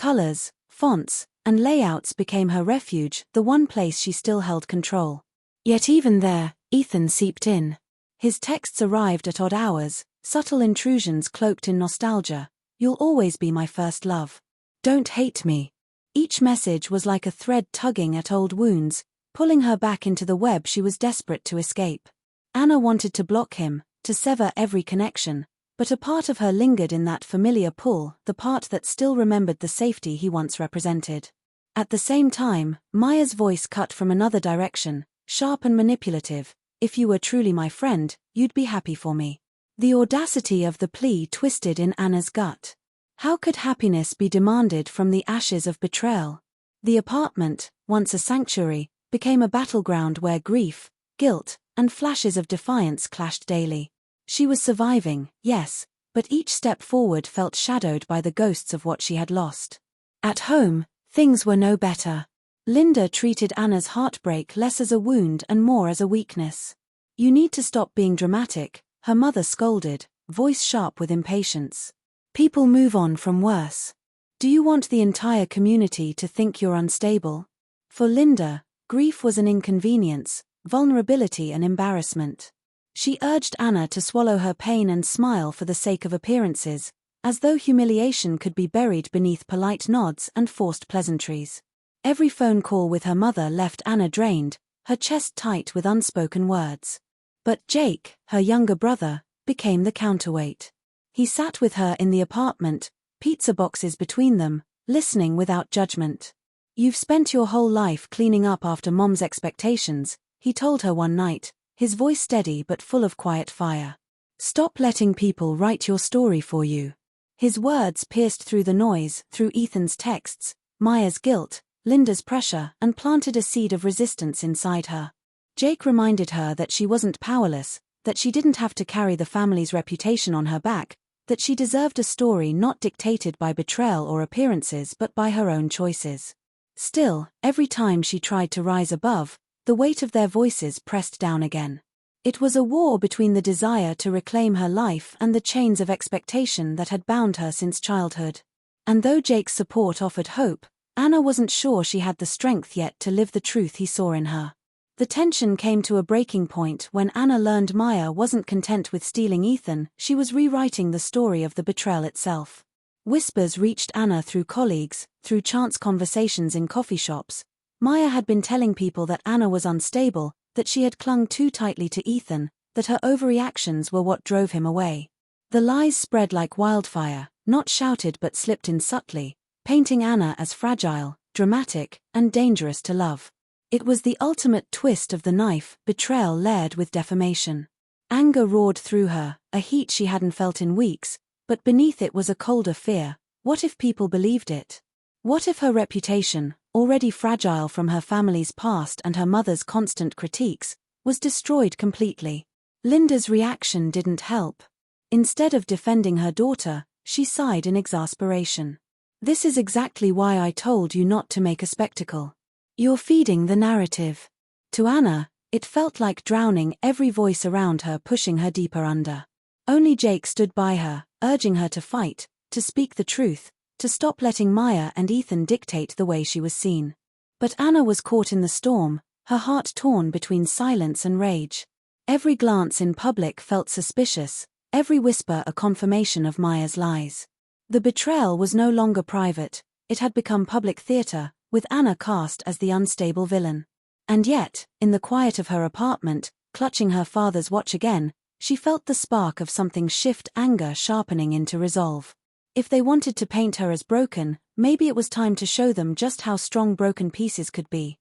Colors, fonts, and layouts became her refuge, the one place she still held control. Yet even there, Ethan seeped in. His texts arrived at odd hours, subtle intrusions cloaked in nostalgia. You'll always be my first love. Don't hate me. Each message was like a thread tugging at old wounds, pulling her back into the web she was desperate to escape. Anna wanted to block him, to sever every connection, but a part of her lingered in that familiar pull, the part that still remembered the safety he once represented. At the same time, Maya's voice cut from another direction, sharp and manipulative. If you were truly my friend, you'd be happy for me. The audacity of the plea twisted in Anna's gut. How could happiness be demanded from the ashes of betrayal? The apartment, once a sanctuary, became a battleground where grief, guilt, and flashes of defiance clashed daily. She was surviving, yes, but each step forward felt shadowed by the ghosts of what she had lost. At home, things were no better. Linda treated Anna's heartbreak less as a wound and more as a weakness. You need to stop being dramatic, her mother scolded, voice sharp with impatience. People move on from worse. Do you want the entire community to think you're unstable? For Linda, grief was an inconvenience, vulnerability an embarrassment. She urged Anna to swallow her pain and smile for the sake of appearances, as though humiliation could be buried beneath polite nods and forced pleasantries. Every phone call with her mother left Anna drained, her chest tight with unspoken words. But Jake, her younger brother, became the counterweight. He sat with her in the apartment, pizza boxes between them, listening without judgment. You've spent your whole life cleaning up after Mom's expectations, he told her one night, his voice steady but full of quiet fire. Stop letting people write your story for you. His words pierced through the noise, through Ethan's texts, Maya's guilt, Linda's pressure, and planted a seed of resistance inside her. Jake reminded her that she wasn't powerless, that she didn't have to carry the family's reputation on her back, that she deserved a story not dictated by betrayal or appearances but by her own choices. Still, every time she tried to rise above, the weight of their voices pressed down again. It was a war between the desire to reclaim her life and the chains of expectation that had bound her since childhood. And though Jake's support offered hope, Anna wasn't sure she had the strength yet to live the truth he saw in her. The tension came to a breaking point when Anna learned Maya wasn't content with stealing Ethan, she was rewriting the story of the betrayal itself. Whispers reached Anna through colleagues, through chance conversations in coffee shops. Maya had been telling people that Anna was unstable, that she had clung too tightly to Ethan, that her overreactions were what drove him away. The lies spread like wildfire, not shouted but slipped in subtly, painting Anna as fragile, dramatic, and dangerous to love. It was the ultimate twist of the knife, betrayal layered with defamation. Anger roared through her, a heat she hadn't felt in weeks, but beneath it was a colder fear. What if people believed it? What if her reputation, already fragile from her family's past and her mother's constant critiques, was destroyed completely? Linda's reaction didn't help. Instead of defending her daughter, she sighed in exasperation. This is exactly why I told you not to make a spectacle. You're feeding the narrative. To Anna, it felt like drowning, every voice around her pushing her deeper under. Only Jake stood by her, urging her to fight, to speak the truth, to stop letting Maya and Ethan dictate the way she was seen. But Anna was caught in the storm, her heart torn between silence and rage. Every glance in public felt suspicious, every whisper a confirmation of Maya's lies. The betrayal was no longer private, it had become public theater, with Anna cast as the unstable villain. And yet, in the quiet of her apartment, clutching her father's watch again, she felt the spark of something shift, anger sharpening into resolve. If they wanted to paint her as broken, maybe it was time to show them just how strong broken pieces could be.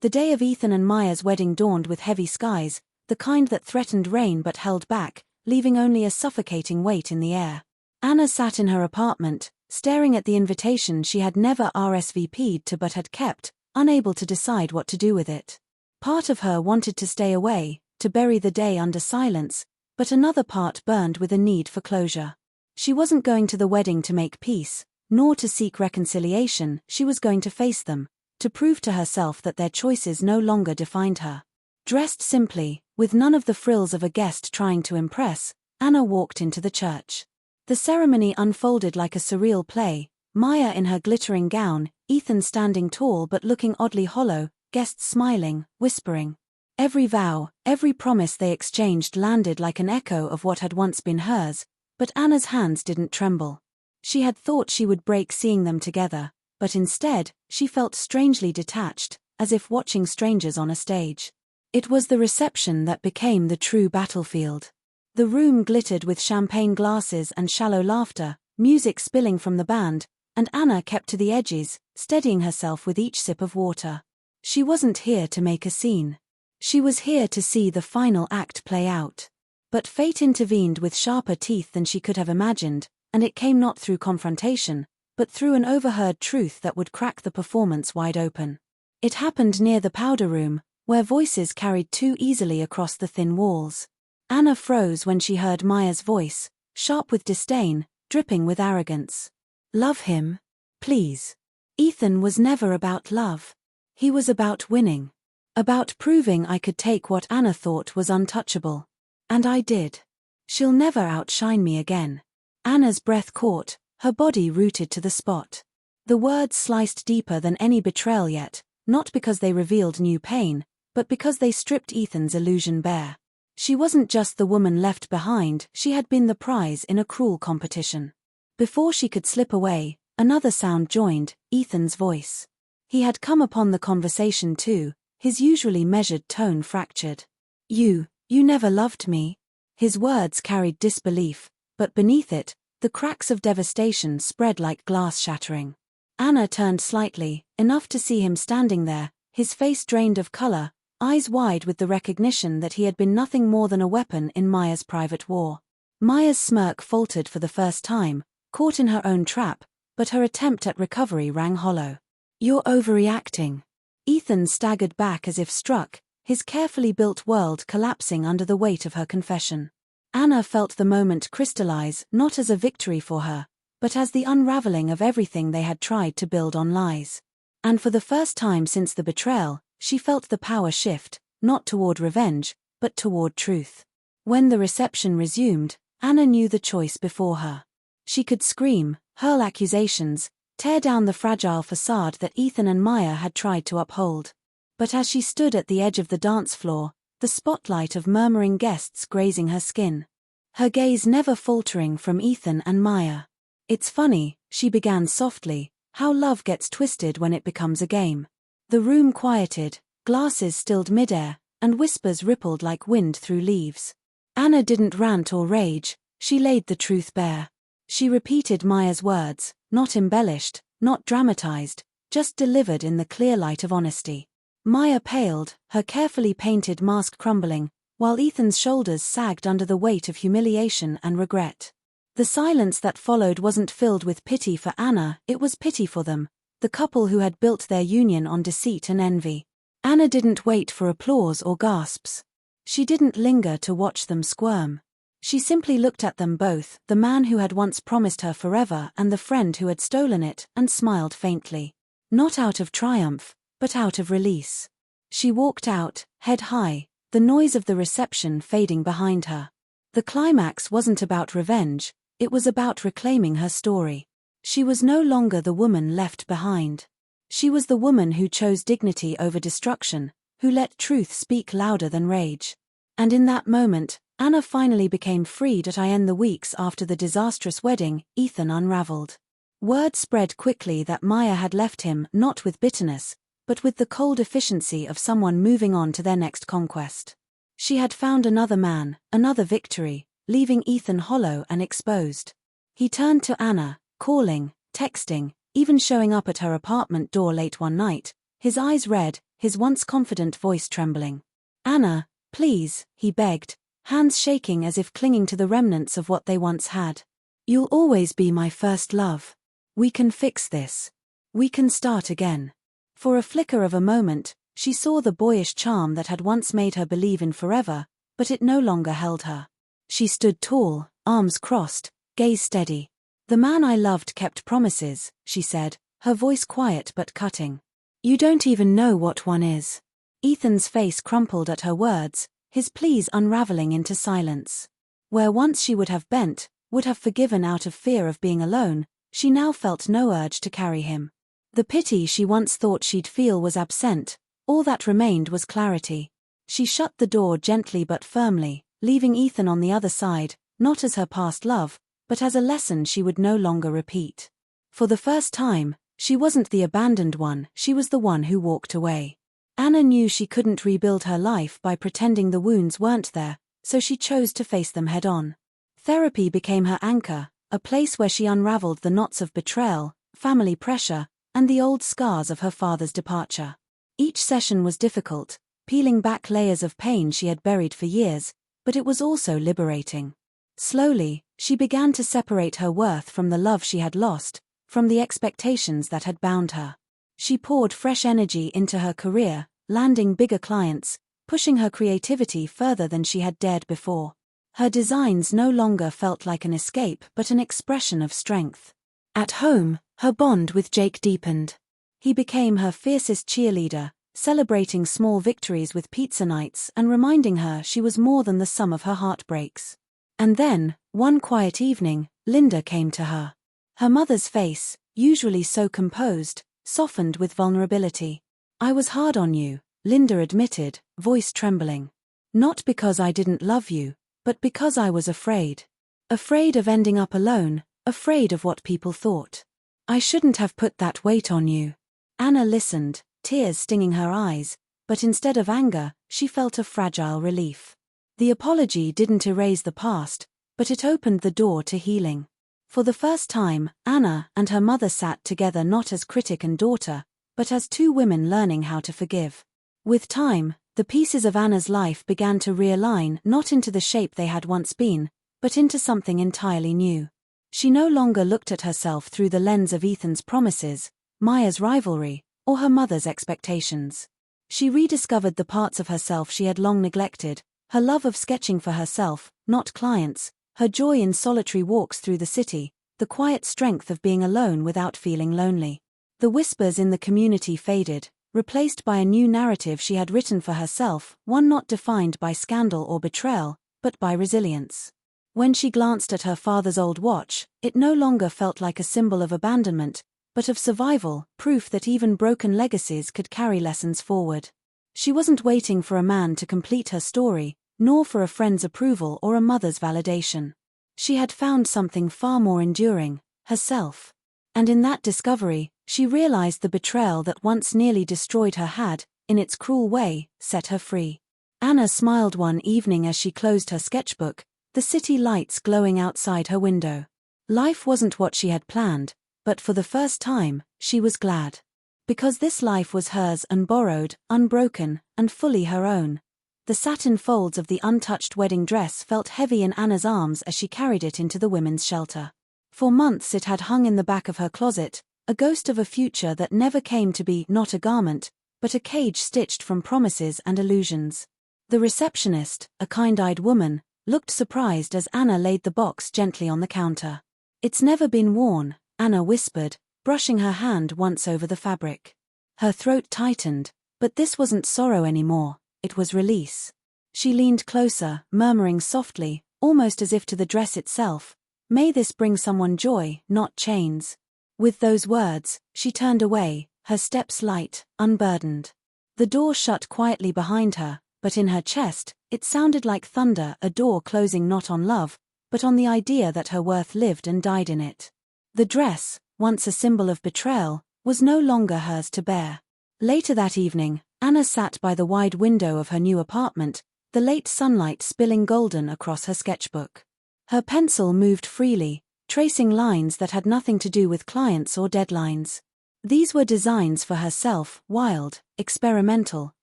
The day of Ethan and Maya's wedding dawned with heavy skies, the kind that threatened rain but held back, leaving only a suffocating weight in the air. Anna sat in her apartment, staring at the invitation she had never RSVP'd to but had kept, unable to decide what to do with it. Part of her wanted to stay away, to bury the day under silence, but another part burned with a need for closure. She wasn't going to the wedding to make peace, nor to seek reconciliation, she was going to face them, to prove to herself that their choices no longer defined her. Dressed simply, with none of the frills of a guest trying to impress, Anna walked into the church. The ceremony unfolded like a surreal play, Maya in her glittering gown, Ethan standing tall but looking oddly hollow, guests smiling, whispering. Every vow, every promise they exchanged landed like an echo of what had once been hers, but Anna's hands didn't tremble. She had thought she would break seeing them together, but instead, she felt strangely detached, as if watching strangers on a stage. It was the reception that became the true battlefield. The room glittered with champagne glasses and shallow laughter, music spilling from the band, and Anna kept to the edges, steadying herself with each sip of water. She wasn't here to make a scene. She was here to see the final act play out. But fate intervened with sharper teeth than she could have imagined, and it came not through confrontation, but through an overheard truth that would crack the performance wide open. It happened near the powder room, where voices carried too easily across the thin walls. Anna froze when she heard Maya's voice, sharp with disdain, dripping with arrogance. Love him? Please. Ethan was never about love. He was about winning. About proving I could take what Anna thought was untouchable. And I did. She'll never outshine me again. Anna's breath caught, her body rooted to the spot. The words sliced deeper than any betrayal yet, not because they revealed new pain, but because they stripped Ethan's illusion bare. She wasn't just the woman left behind, she had been the prize in a cruel competition. Before she could slip away, another sound joined, Ethan's voice. He had come upon the conversation too, his usually measured tone fractured. You never loved me." His words carried disbelief, but beneath it, the cracks of devastation spread like glass shattering. Anna turned slightly, enough to see him standing there, his face drained of color, eyes wide with the recognition that he had been nothing more than a weapon in Maya's private war. Maya's smirk faltered for the first time, caught in her own trap, but her attempt at recovery rang hollow. "You're overreacting." Ethan staggered back as if struck, his carefully built world collapsing under the weight of her confession. Anna felt the moment crystallize, not as a victory for her, but as the unraveling of everything they had tried to build on lies. And for the first time since the betrayal, she felt the power shift, not toward revenge, but toward truth. When the reception resumed, Anna knew the choice before her. She could scream, hurl accusations, tear down the fragile facade that Ethan and Maya had tried to uphold. But as she stood at the edge of the dance floor, the spotlight of murmuring guests grazing her skin, her gaze never faltering from Ethan and Maya. "It's funny," she began softly, "how love gets twisted when it becomes a game." The room quieted, glasses stilled midair, and whispers rippled like wind through leaves. Anna didn't rant or rage, she laid the truth bare. She repeated Maya's words, not embellished, not dramatized, just delivered in the clear light of honesty. Maya paled, her carefully painted mask crumbling, while Ethan's shoulders sagged under the weight of humiliation and regret. The silence that followed wasn't filled with pity for Anna, it was pity for them, the couple who had built their union on deceit and envy. Anna didn't wait for applause or gasps. She didn't linger to watch them squirm. She simply looked at them both, the man who had once promised her forever and the friend who had stolen it, and smiled faintly. Not out of triumph, but out of release. She walked out, head high, the noise of the reception fading behind her. The climax wasn't about revenge, it was about reclaiming her story. She was no longer the woman left behind. She was the woman who chose dignity over destruction, who let truth speak louder than rage. And in that moment, Anna finally became free. In the weeks after the disastrous wedding, Ethan unraveled. Word spread quickly that Maya had left him not with bitterness, but with the cold efficiency of someone moving on to their next conquest. She had found another man, another victory, leaving Ethan hollow and exposed. He turned to Anna, calling, texting, even showing up at her apartment door late one night, his eyes red, his once confident voice trembling. "Anna, please," he begged, hands shaking as if clinging to the remnants of what they once had. "You'll always be my first love. We can fix this. We can start again." For a flicker of a moment, she saw the boyish charm that had once made her believe in forever, but it no longer held her. She stood tall, arms crossed, gaze steady. "The man I loved kept promises," she said, her voice quiet but cutting. "You don't even know what one is." Ethan's face crumpled at her words, his pleas unraveling into silence. Where once she would have bent, would have forgiven out of fear of being alone, she now felt no urge to carry him. The pity she once thought she'd feel was absent, all that remained was clarity. She shut the door gently but firmly, leaving Ethan on the other side, not as her past love, but as a lesson she would no longer repeat. For the first time, she wasn't the abandoned one, she was the one who walked away. Anna knew she couldn't rebuild her life by pretending the wounds weren't there, so she chose to face them head-on. Therapy became her anchor, a place where she unraveled the knots of betrayal, family pressure, and the old scars of her father's departure. Each session was difficult, peeling back layers of pain she had buried for years, but it was also liberating. Slowly, she began to separate her worth from the love she had lost, from the expectations that had bound her. She poured fresh energy into her career, landing bigger clients, pushing her creativity further than she had dared before. Her designs no longer felt like an escape but an expression of strength. At home, her bond with Jake deepened. He became her fiercest cheerleader, celebrating small victories with pizza nights and reminding her she was more than the sum of her heartbreaks. And then, one quiet evening, Linda came to her. Her mother's face, usually so composed, softened with vulnerability. "I was hard on you," Linda admitted, voice trembling. "Not because I didn't love you, but because I was afraid. Afraid of ending up alone, afraid of what people thought. I shouldn't have put that weight on you." Anna listened, tears stinging her eyes, but instead of anger, she felt a fragile relief. The apology didn't erase the past, but it opened the door to healing. For the first time, Anna and her mother sat together not as critic and daughter, but as two women learning how to forgive. With time, the pieces of Anna's life began to realign not into the shape they had once been, but into something entirely new. She no longer looked at herself through the lens of Ethan's promises, Maya's rivalry, or her mother's expectations. She rediscovered the parts of herself she had long neglected, her love of sketching for herself, not clients, her joy in solitary walks through the city, the quiet strength of being alone without feeling lonely. The whispers in the community faded, replaced by a new narrative she had written for herself, one not defined by scandal or betrayal, but by resilience. When she glanced at her father's old watch, it no longer felt like a symbol of abandonment, but of survival, proof that even broken legacies could carry lessons forward. She wasn't waiting for a man to complete her story, nor for a friend's approval or a mother's validation. She had found something far more enduring, herself. And in that discovery, she realized the betrayal that once nearly destroyed her had, in its cruel way, set her free. Anna smiled one evening as she closed her sketchbook, the city lights glowing outside her window. Life wasn't what she had planned, but for the first time, she was glad. Because this life was hers unborrowed, unbroken, and fully her own. The satin folds of the untouched wedding dress felt heavy in Anna's arms as she carried it into the women's shelter. For months it had hung in the back of her closet, a ghost of a future that never came to be, not a garment, but a cage stitched from promises and illusions. The receptionist, a kind-eyed woman, looked surprised as Anna laid the box gently on the counter. "It's never been worn," Anna whispered, brushing her hand once over the fabric. Her throat tightened, but this wasn't sorrow anymore, it was release. She leaned closer, murmuring softly, almost as if to the dress itself, "May this bring someone joy, not chains." With those words, she turned away, her steps light, unburdened. The door shut quietly behind her, but in her chest, it sounded like thunder, a door closing not on love, but on the idea that her worth lived and died in it. The dress, once a symbol of betrayal, was no longer hers to bear. Later that evening, Anna sat by the wide window of her new apartment, the late sunlight spilling golden across her sketchbook. Her pencil moved freely, tracing lines that had nothing to do with clients or deadlines. These were designs for herself, wild, experimental,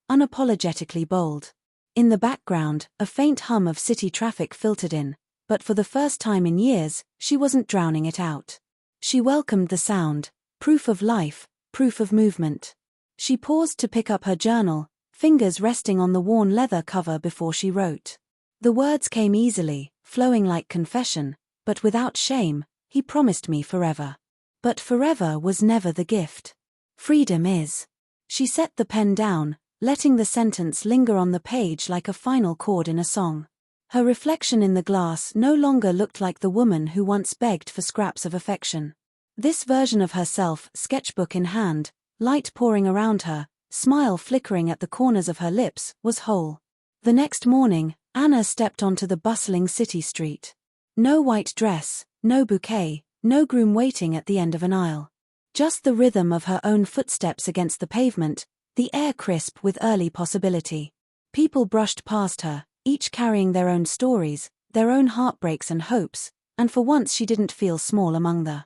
unapologetically bold. In the background, a faint hum of city traffic filtered in, but for the first time in years, she wasn't drowning it out. She welcomed the sound, proof of life, proof of movement. She paused to pick up her journal, fingers resting on the worn leather cover before she wrote. The words came easily, flowing like confession, but without shame. "He promised me forever." But forever was never the gift. Freedom is. She set the pen down, letting the sentence linger on the page like a final chord in a song. Her reflection in the glass no longer looked like the woman who once begged for scraps of affection. This version of herself, sketchbook in hand, light pouring around her, smile flickering at the corners of her lips, was whole. The next morning, Anna stepped onto the bustling city street. No white dress, no bouquet, no groom waiting at the end of an aisle. Just the rhythm of her own footsteps against the pavement, the air crisp with early possibility. People brushed past her, each carrying their own stories, their own heartbreaks and hopes, and for once she didn't feel small among them.